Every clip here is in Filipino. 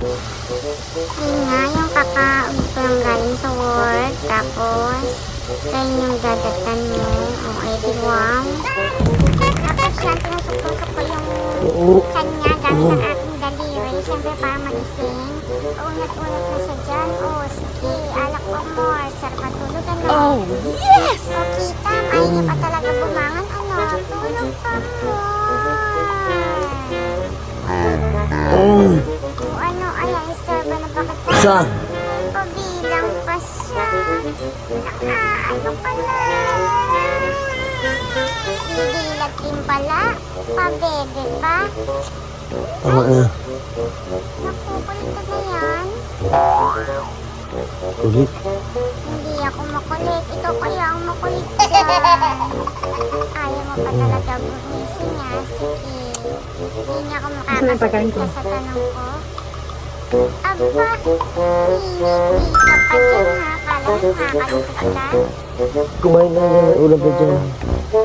Yun nga, yung kakauwi ko lang galing sa work. Tapos, kayo yung dadatan mo. O, ay di wow. Tapos yan, tinusok-tusok ko yung tiyan niya gamit ang aking daliri. Siyempre para magising. Unat-unat na siya dyan. O, sige, alak ko more. Sarap matulog, ano? Oh, yes! O, kita, ayaw niya pa talaga bumangon, ano? Tulog pa more. Oh, O, ano, ayan, istorbo na bakit ka? saan? Pabilang pa siya. Ano pala? Didilat din pala. Pabebe pa. Tama na. Nakukulit ka na yan. Kulit. Hindi ako makulit. Ikaw kaya ang makulit dyan. Ayaw mo pa talaga bumising ha. Sige. Hindi niya ako makakasagot ka sa tanong ko. Aba, hingi ka pa dyan ha. Kala mo makakalusot ka. Kumain na yan. Ulam pa dyan. O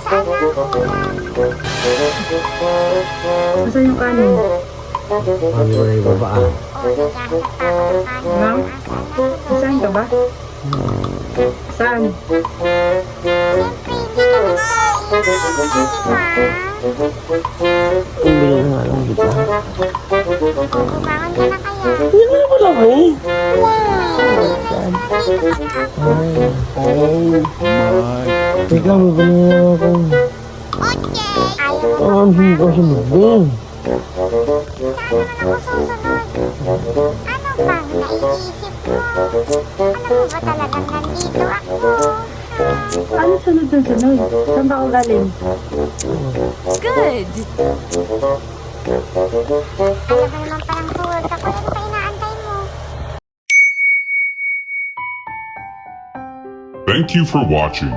saan ang ulam? Saan yung kanin? Ano ba na yung baba? O, naghahanap pa ako ng kanin. Ma'am? Saan ka ba? Saan? Siyempre, hindi ka na makainin. Di ba? Umilang na nga lang kita. O, bumangon ka na kaya. Hindi mo na pala ko eh. Ay. Wait lang, bibili na ako. Ayaw mo Ang hindi ko sinubing. Saan naman ako susunod? Ano bang naiisip mo? Alam mo ba talagang nandito ako? Ano sunod ng sunod? Saan ba ako galing? Good! Alam mo naman parang sa work ako. Ano pa inaantay mo? Thank you for watching.